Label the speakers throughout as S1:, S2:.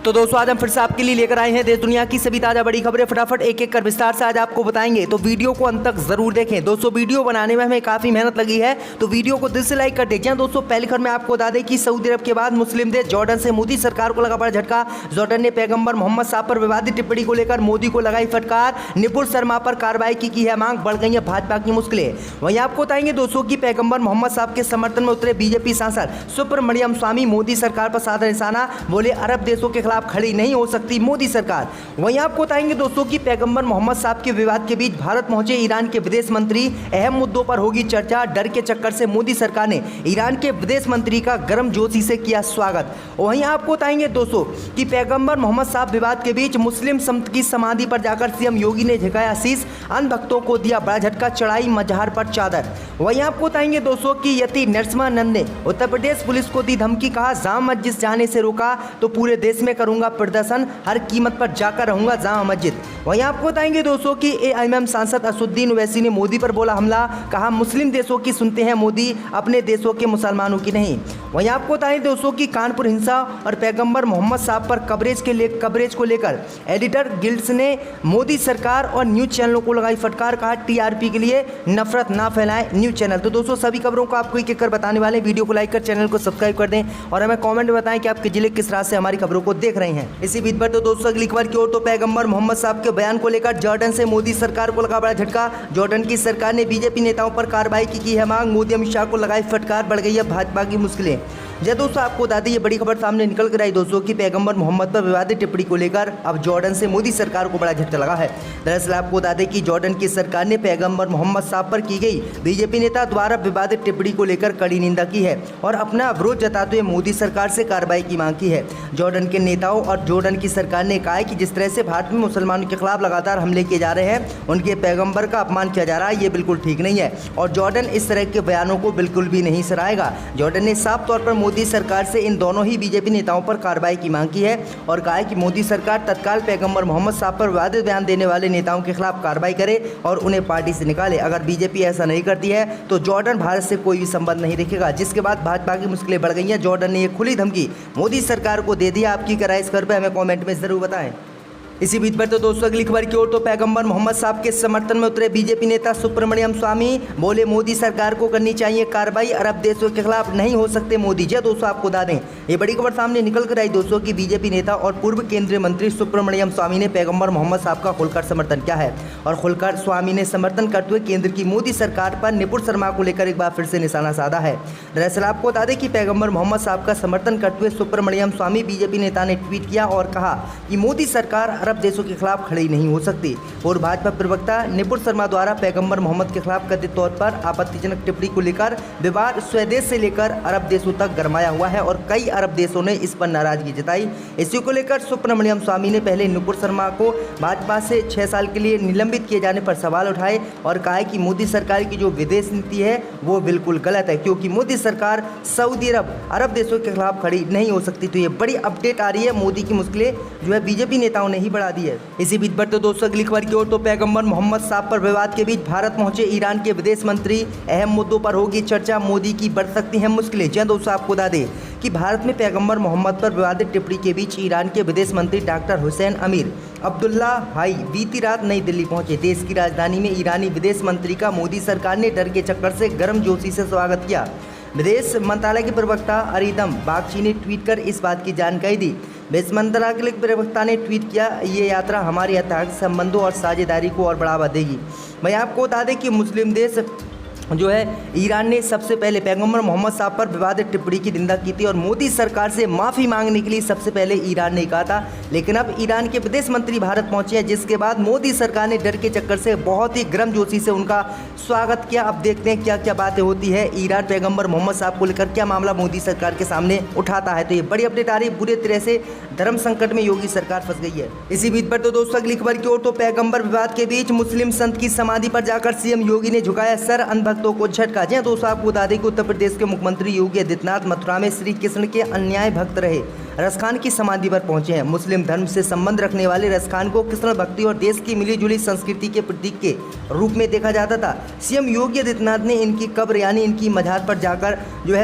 S1: तो दोस्तों आज हम फिर से आपके लिए लेकर आए हैं देश दुनिया की सभी ताजा बड़ी खबरें। फटाफट एक एक कर विस्तार से आज आपको बताएंगे, तो वीडियो को अंत तक जरूर देखें। दोस्तों वीडियो बनाने में हमें काफी मेहनत लगी है, तो वीडियो को दिल से लाइक कर दीजिए। दोस्तों पहली खबर में आपको बता दें कि सऊदी अरब के बाद मुस्लिम देश जॉर्डन से मोदी सरकार को लगा बड़ा झटका। जॉर्डन ने पैगंबर मोहम्मद साहब पर विवादित टिप्पणी को लेकर मोदी को लगाई फटकार। निपुण शर्मा पर कार्रवाई की है मांग, बढ़ गई है भाजपा की मुश्किलें। वहीं आपको बताएंगे दोस्तों की पैगंबर मोहम्मद साहब के समर्थन में उतरे बीजेपी सांसद सुब्रमण्यम स्वामी, मोदी सरकार पर साधा निशाना, बोले अरब देशों के खिलाफ खड़ी नहीं हो सकती मोदी सरकार। वहीं आपको बताएंगे दोस्तों कि पैगंबर मोहम्मद साहब के विवाद के बीच भारत पहुंचे ईरान के विदेश मंत्री, अहम मुद्दों पर होगी चर्चा। डर के चक्कर से मोदी सरकार ने ईरान के विदेश मंत्री का गर्मजोशी से किया स्वागत। वहीं आपको बताएंगे दोस्तों कि पैगंबर मोहम्मद साहब विवाद के बीच मुस्लिम संत की समाधि पर जाकर सीएम योगी ने झुकाया शीश, अन्य भक्तों को दिया बड़ा झटका, चढ़ाई मजहर पर चादर। वहीं आपको बताएंगे दोस्तों कि यति नरसिम्हानंद ने उत्तर प्रदेश पुलिस को दी धमकी, कहा जामा मस्जिद जाने से रोका तो पूरे देश में करूंगा प्रदर्शन, हर कीमत पर जाकर रहूंगा जामा मस्जिद। वहीं आपको बताएंगे दोस्तों कि एआईएमएम सांसद असदुद्दीन ओवैसी ने मोदी पर बोला हमला, कहा मुस्लिम देशों की सुनते हैं मोदी, अपने देशों के मुसलमानों की नहीं। वहीं आपको बताएंगे दोस्तों कि कानपुर हिंसा और पैगंबर मोहम्मद साहब पर कवरेज को लेकर एडिटर गिल्ड्स ने मोदी सरकार और न्यूज चैनलों को लगाई फटकार, कहा टीआरपी के लिए नफरत ना फैलाएं न्यूज चैनल। तो दोस्तों सभी खबरों को आपको एक एक कर बताने वाले, वीडियो को लाइक कर चैनल को सब्सक्राइब कर दें और हमें कमेंट में बताएं कि आपके जिले किस रात से हमारी खबरों को देख रहे हैं। इसी बीच पर तो दोस्तों अगली खबर की ओर, तो पैगंबर मोहम्मद साहब के बयान को लेकर जॉर्डन से मोदी सरकार को लगा बड़ा झटका। जॉर्डन की सरकार ने बीजेपी नेताओं पर कार्रवाई की है मांग, मोदी अमित शाह को लगाई फटकार, बढ़ गई है भाजपा की मुश्किलें। जय दोस्तों आपको बता दें ये बड़ी खबर सामने निकल कर आई दोस्तों कि पैगंबर मोहम्मद पर विवादित टिप्पणी को लेकर अब जॉर्डन से मोदी सरकार को बड़ा झटका लगा है। दरअसल आपको बता दें कि जॉर्डन की सरकार ने पैगंबर मोहम्मद साहब पर की गई बीजेपी नेता द्वारा विवादित टिप्पणी को लेकर कड़ी निंदा की है और अपना विरोध जताते हुए मोदी सरकार से कार्रवाई की मांग की है। जॉर्डन के नेताओं और जॉर्डन की सरकार ने कहा है कि जिस तरह से भारत में मुसलमानों के खिलाफ लगातार हमले किए जा रहे हैं, उनके पैगंबर का अपमान किया जा रहा है, ये बिल्कुल ठीक नहीं है और जॉर्डन इस तरह के बयानों को बिल्कुल भी नहीं सराहेगा। जॉर्डन ने साफ तौर पर मोदी सरकार से इन दोनों ही बीजेपी नेताओं पर कार्रवाई की मांग की है और कहा है कि मोदी सरकार तत्काल पैगंबर मोहम्मद साहब पर विवादित बयान देने वाले नेताओं के खिलाफ कार्रवाई करे और उन्हें पार्टी से निकाले। अगर बीजेपी ऐसा नहीं करती है तो जॉर्डन भारत से कोई भी संबंध नहीं रखेगा, जिसके बाद भाजपा की मुश्किलें बढ़ गई हैं। जॉर्डन ने एक खुली धमकी मोदी सरकार को दे दिया। आपकी क्या राय इस खबर पर हमें कमेंट में जरूर बताएं। इसी बीच पर तो दोस्तों अगली खबर की ओर, तो पैगंबर मोहम्मद साहब के समर्थन में उतरे बीजेपी नेता सुब्रमण्यम स्वामी, बोले मोदी सरकार को करनी चाहिए कार्रवाई, अरब देशों के खिलाफ नहीं हो सकते मोदी। जय दोस्तों आपको बता दें ये बड़ी खबर सामने निकल कर आई दोस्तों की बीजेपी नेता और पूर्व केंद्रीय मंत्री सुब्रमण्यम स्वामी ने पैगंबर मोहम्मद साहब का खुलकर समर्थन किया है और खुलकर स्वामी ने समर्थन करते हुए केंद्र की मोदी सरकार पर निपुण शर्मा को लेकर एक बार फिर से निशाना साधा है। दरअसल आपको बता दें कि पैगंबर मोहम्मद साहब का समर्थन करते हुए सुब्रमण्यम स्वामी बीजेपी नेता ने ट्वीट किया और कहा कि मोदी सरकार अरब देशों के खिलाफ खड़ी नहीं हो सकती। और भाजपा प्रवक्ता निपुण शर्मा द्वारा पैगंबर मोहम्मद के खिलाफ कथित तौर पर आपत्तिजनक टिप्पणी को लेकर विवाद स्वदेश से लेकर अरब देशों तक गरमाया हुआ है और कई अरब देशों ने इस पर नाराजगी जताई। इसी को लेकर सुब्रमण्यम स्वामी ने पहले निपुण शर्मा को भाजपा से 6 साल के लिए निलंबित किए जाने पर सवाल उठाए और कहा कि मोदी सरकार की जो विदेश नीति है वो बिल्कुल गलत है, क्योंकि मोदी सरकार सऊदी अरब देशों के खिलाफ खड़ी नहीं हो सकती। तो ये बड़ी अपडेट आ रही है, मोदी की मुश्किलें जो है बीजेपी नेताओं ने ही बढ़ा दी है। इसी बीच पर तो दोस्तों अगली खबर की ओर, तो पैगंबर मोहम्मद साहब पर विवाद के बीच भारत पहुंचे ईरान के विदेश मंत्री, अहम मुद्दों पर होगी चर्चा, मोदी की बढ़ सकती हैं मुश्किलें। जय दोस्तों आपको बता दें कि भारत में पैगंबर मोहम्मद पर विवादित टिप्पणी के बीच ईरान के विदेश मंत्री डॉक्टर हुसैन अमीर अब्दुल्ला हाई बीती रात नई दिल्ली पहुंचे। देश की राजधानी में ईरानी विदेश मंत्री का मोदी सरकार ने डर के चक्कर से गर्मजोशी से स्वागत किया। विदेश मंत्रालय के प्रवक्ता अरीदम बागची ने ट्वीट कर इस बात की जानकारी दी। विदेश मंत्रालय के प्रवक्ता ने ट्वीट किया, ये यात्रा हमारे ऐतिहासिक संबंधों और साझेदारी को और बढ़ावा देगी। मैं आपको बता दें कि मुस्लिम देश जो है ईरान ने सबसे पहले पैगंबर मोहम्मद साहब पर विवादित टिप्पणी की निंदा की थी और मोदी सरकार से माफ़ी मांगने के लिए सबसे पहले ईरान ने कहा था। लेकिन अब ईरान के विदेश मंत्री भारत पहुंचे हैं, जिसके बाद मोदी सरकार ने डर के चक्कर से बहुत ही गर्मजोशी से उनका स्वागत किया। अब देखते हैं क्या क्या बातें होती है। ईरान पैगंबर मोहम्मद साहब को लेकर क्या मामला मोदी सरकार के सामने उठाता है। तो ये बड़ी अपडेट आ रही है, बुरे तरह से धर्म संकट में योगी सरकार फंस गई है। इसी बीच पर तो दोस्तों अगली खबर की ओर, तो पैगंबर विवाद के बीच मुस्लिम संत की समाधि पर जाकर सीएम योगी ने झुकाया सर, अन्य भक्तों को झटका। जी दोस्तों आपको बता दें कि उत्तर प्रदेश के मुख्यमंत्री योगी आदित्यनाथ मथुरा में श्री कृष्ण के अन्याय भक्त रहे रसखान की समाधि पर पहुंचे हैं। मुस्लिम धर्म से संबंध रखने वाले रसखान को कृष्ण भक्ति और देश की मिलीजुली संस्कृति के प्रतीक के रूप में देखा जाता था। सीएम योगी आदित्यनाथ ने इनकी कब्र यानी इनकी मजार पर जाकर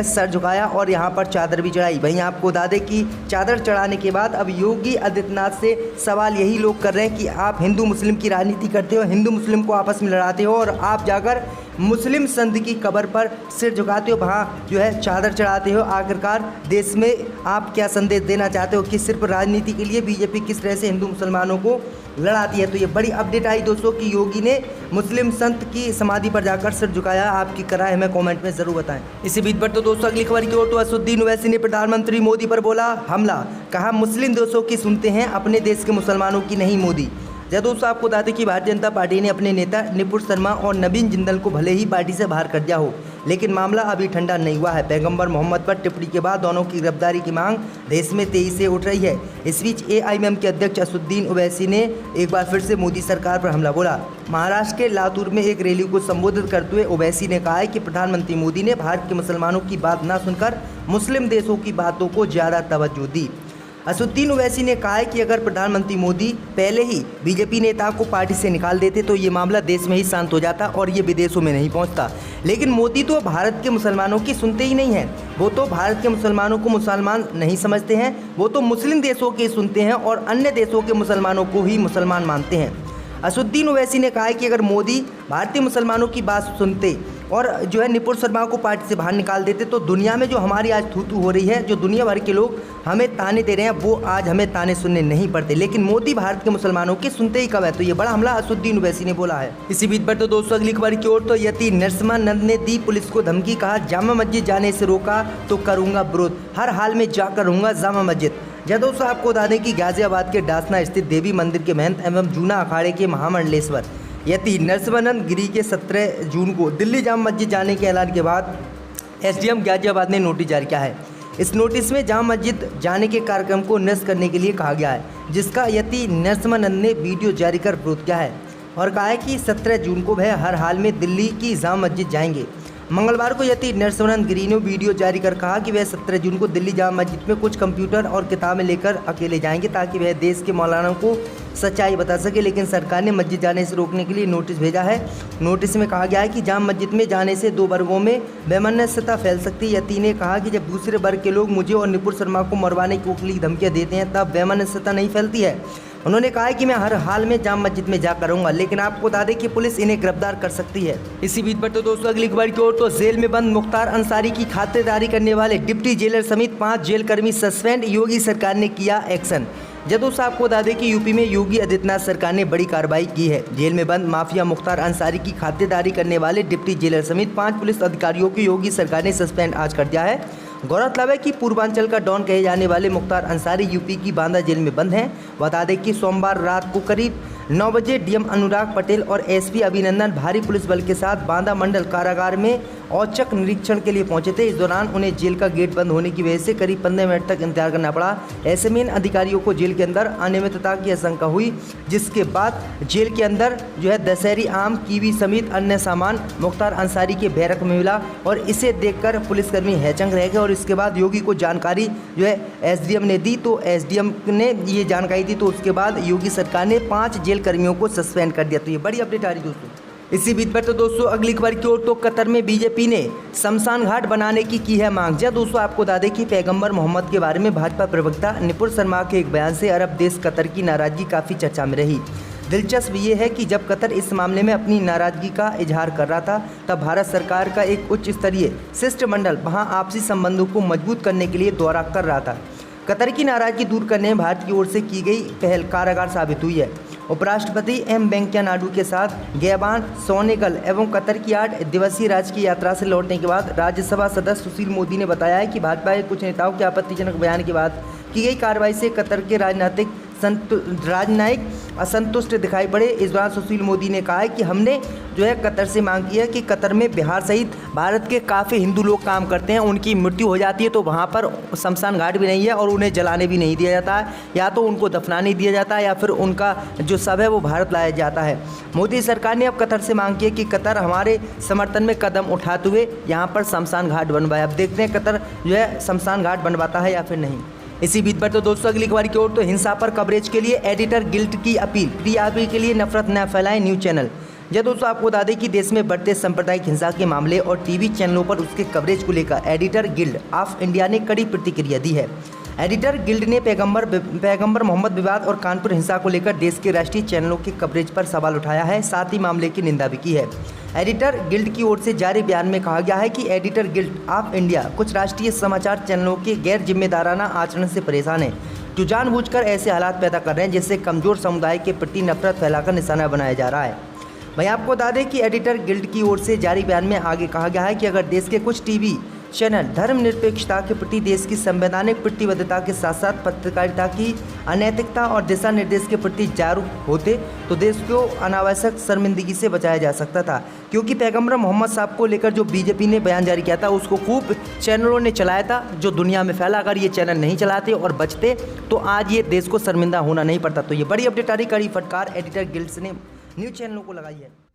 S1: सर झुकाया और यहाँ पर चादर भी चढ़ाई। वहीं आपको बता दें कि चादर चढ़ाने के बाद अब योगी आदित्यनाथ से सवाल यही लोग कर रहे हैं कि आप हिंदू मुस्लिम की राजनीति करते हो, हिंदू मुस्लिम को आपस में लड़ाते हो और आप जाकर मुस्लिम संत की कब्र पर सिर झुकाते हो, वहाँ चादर चढ़ाते हो। आखिरकार देश में आप क्या संदेश देना चाहते हो कि सिर्फ राजनीति के लिए बीजेपी किस तरह से हिंदू मुसलमानों को लड़ाती है? तो ये बड़ी अपडेट आई दोस्तों कि योगी ने मुस्लिम संत की समाधि पर जाकर सिर झुकाया। आपकी राय हमें कमेंट में जरूर बताएं। इसी बीच पर तो दोस्तों अगली खबर की ओर तो असदुद्दीन ओवैसी ने प्रधानमंत्री मोदी पर बोला हमला, कहा मुस्लिम देशों की सुनते हैं, अपने देश के मुसलमानों की नहीं मोदी। दोस्तों आपको बता दें कि भारतीय जनता पार्टी ने अपने नेता निपुण शर्मा और नवीन जिंदल को भले ही पार्टी से बाहर कर दिया हो, लेकिन मामला अभी ठंडा नहीं हुआ है। पैगंबर मोहम्मद पर टिप्पणी के बाद दोनों की गिरफ्तारी की मांग देश में तेजी से उठ रही है। इस बीच एआईएमआईएम के अध्यक्ष असदुद्दीन ओवैसी ने एक बार फिर से मोदी सरकार पर हमला बोला। महाराष्ट्र के लातूर में एक रैली को संबोधित करते हुए ओवैसी ने कहा है कि प्रधानमंत्री मोदी ने भारत के मुसलमानों की बात न सुनकर मुस्लिम देशों की बातों को ज़्यादा तवज्जो दी। असदुद्दीन ओवैसी ने कहा है कि अगर प्रधानमंत्री मोदी पहले ही बीजेपी नेता को पार्टी से निकाल देते तो ये मामला देश में ही शांत हो जाता और ये विदेशों में नहीं पहुंचता। लेकिन मोदी तो भारत के मुसलमानों की सुनते ही नहीं हैं। वो तो भारत के मुसलमानों को मुसलमान नहीं समझते हैं, वो तो मुस्लिम देशों के सुनते हैं और अन्य देशों के मुसलमानों को ही मुसलमान मानते हैं। असदुद्दीन ओवैसी ने कहा है कि अगर मोदी भारतीय मुसलमानों की बात सुनते और निपुण शर्मा को पार्टी से बाहर निकाल देते तो दुनिया में जो हमारी आज थू हो रही है, जो दुनिया भर के लोग हमें ताने दे रहे हैं, वो आज हमें ताने सुनने नहीं पड़ते। लेकिन मोदी भारत के मुसलमानों की सुनते ही कब है? तो ये बड़ा हमला असदुद्दीन ओवैसी ने बोला है। इसी बीच पर तो दोस्तों अगली खबर की ओर तो यति नरसिम्हानंद ने दी पुलिस को धमकी, कहा जामा मस्जिद जाने से रोका तो करूंगा विरोध, हर हाल में जाकर रहूंगा जामा मस्जिद। दोस्तों आपको बता दें कि गाजियाबाद के डासना स्थित देवी मंदिर के महंत एवं जूना अखाड़े के महामंडलेश्वर यति नरसिम्हानंद गिरी के 17 जून को दिल्ली जामा मस्जिद जाने के ऐलान के बाद एसडीएम गाजियाबाद ने नोटिस जारी किया है। इस नोटिस में जामा मस्जिद जाने के कार्यक्रम को निरस्त करने के लिए कहा गया है, जिसका यति नरसिम्हानंद ने वीडियो जारी कर विरोध किया है और कहा है कि 17 जून को वह हर हाल में दिल्ली की जामा मस्जिद जाएंगे। मंगलवार को यति नरसिम्हानंद गिरी ने वीडियो जारी कर कहा कि वह 17 जून को दिल्ली जामा मस्जिद में कुछ कंप्यूटर और किताबें लेकर अकेले जाएंगे ताकि वह देश के मौलानाओं को सच्चाई बता सके। लेकिन सरकार ने मस्जिद जाने से रोकने के लिए नोटिस भेजा है। नोटिस में कहा गया है कि जामा मस्जिद में जाने से 2 वर्गों में वैमनस्यता फैल सकती है। यति ने कहा कि जब दूसरे वर्ग के लोग मुझे और निपुण शर्मा को मरवाने की ओखली धमकियाँ देते हैं तब वैमनस्यता नहीं फैलती है। उन्होंने कहा है कि मैं हर हाल में जामा मस्जिद में जाकर रहूंगा, लेकिन आपको बता दें कि पुलिस इन्हें गिरफ्तार कर सकती है। इसी बीच पर तो दोस्तों अगली खबर की ओर तो जेल में बंद मुख्तार अंसारी की खातिरदारी करने वाले डिप्टी जेलर समेत 5 जेलकर्मी सस्पेंड, योगी सरकार ने किया एक्शन। दोस्तों आपको बता दें कि यूपी में योगी आदित्यनाथ सरकार ने बड़ी कार्रवाई की है। जेल में बंद माफिया मुख्तार अंसारी की खातिरदारी करने वाले डिप्टी जेलर समेत 5 पुलिस अधिकारियों को योगी सरकार ने सस्पेंड आज कर दिया है। गौरतलब है कि पूर्वांचल का डॉन कहे जाने वाले मुख्तार अंसारी यूपी की बांदा जेल में बंद हैं। बता दें कि सोमवार रात को करीब 9 बजे डीएम अनुराग पटेल और एसपी अभिनंदन भारी पुलिस बल के साथ बांदा मंडल कारागार में औचक निरीक्षण के लिए पहुंचे थे। इस दौरान उन्हें जेल का गेट बंद होने की वजह से करीब 15 मिनट तक इंतजार करना पड़ा। ऐसे में इन अधिकारियों को जेल के अंदर अनियमितता की आशंका हुई, जिसके बाद जेल के अंदर दशहरी आम, कीवी समेत अन्य सामान मुख्तार अंसारी के बैरक में मिला और इसे देखकर पुलिसकर्मी हैचंग रह गए। और इसके बाद योगी को जानकारी एसडीएम ने दी, तो एसडीएम ने ये जानकारी दी, तो उसके बाद योगी सरकार ने 5 जेल कर्मियों को सस्पेंड कर दिया। तो ये बड़ी अपडेट आ रही दोस्तों। इसी बीच पर तो दोस्तों अगली खबर की ओर तो कतर में बीजेपी ने शमशान घाट बनाने की है मांग। दोस्तों आपको बता दें कि पैगंबर मोहम्मद के बारे में भाजपा प्रवक्ता निपुण शर्मा के एक बयान से अरब देश कतर की नाराजगी काफ़ी चर्चा में रही। दिलचस्प ये है कि जब कतर इस मामले में अपनी नाराजगी का इजहार कर रहा था, तब भारत सरकार का एक उच्च स्तरीय शिष्टमंडल वहां आपसी संबंधों को मजबूत करने के लिए दौरा कर रहा था। कतर की नाराजगी दूर करने में भारत की ओर से की गई पहल कारगर साबित हुई है। उपराष्ट्रपति एम वेंकैया नायडू के साथ गैबान, सेनेगल एवं कतर की 8 दिवसीय राजकीय यात्रा से लौटने के बाद राज्यसभा सदस्य सुशील मोदी ने बताया है कि भाजपा के कुछ नेताओं के आपत्तिजनक बयान के बाद की गई कार्रवाई से कतर के राजनीतिक असंतुष्ट दिखाई पड़े। इस दौरान सुशील मोदी ने कहा है कि हमने कतर से मांग की है कि कतर में बिहार सहित भारत के काफ़ी हिंदू लोग काम करते हैं, उनकी मृत्यु हो जाती है तो वहाँ पर शमशान घाट भी नहीं है और उन्हें जलाने भी नहीं दिया जाता है, या तो उनको दफनाने दिया जाता है या फिर उनका जो शव है वो भारत लाया जाता है। मोदी सरकार ने अब कतर से मांग की है कि कतर हमारे समर्थन में कदम उठाते हुए यहाँ पर शमशान घाट बनवाए। अब देखते हैं कतर शमशान घाट बनवाता है या फिर नहीं। इसी बीच पर तो दोस्तों अगली खबर की ओर तो हिंसा पर कवरेज के लिए एडिटर गिल्ड की अपील, टीआरपी के लिए नफरत न फैलाएं न्यूज चैनल। जब दोस्तों आपको बता दें कि देश में बढ़ते सांप्रदायिक हिंसा के मामले और टीवी चैनलों पर उसके कवरेज को लेकर एडिटर गिल्ड ऑफ इंडिया ने कड़ी प्रतिक्रिया दी है। एडिटर गिल्ड ने पैगंबर मोहम्मद विवाद और कानपुर हिंसा को लेकर देश के राष्ट्रीय चैनलों के कवरेज पर सवाल उठाया है, साथ ही मामले की निंदा भी की है। एडिटर गिल्ड की ओर से जारी बयान में कहा गया है कि एडिटर गिल्ड ऑफ इंडिया कुछ राष्ट्रीय समाचार चैनलों के गैर जिम्मेदाराना आचरण से परेशान है, जो जानबूझकर ऐसे हालात पैदा कर रहे हैं जिससे कमजोर समुदाय के प्रति नफरत फैलाकर निशाना बनाया जा रहा है। वहीं आपको बता दें कि एडिटर गिल्ड की ओर से जारी बयान में आगे कहा गया है कि अगर देश के कुछ टीवी चैनल धर्मनिरपेक्षता के प्रति देश की संवैधानिक प्रतिबद्धता के साथ साथ पत्रकारिता की अनैतिकता और दिशा निर्देश के प्रति जागरूक होते तो देश को अनावश्यक शर्मिंदगी से बचाया जा सकता था, क्योंकि पैगंबर मोहम्मद साहब को लेकर जो बीजेपी ने बयान जारी किया था उसको खूब चैनलों ने चलाया था, जो दुनिया में फैला। अगर ये चैनल नहीं चलाते और बचते तो आज ये देश को शर्मिंदा होना नहीं पड़ता। तो ये बड़ी अपडेट आ रही, कड़ी फटकार एडिटर गिल्ड ने न्यूज़ चैनलों को लगाई है।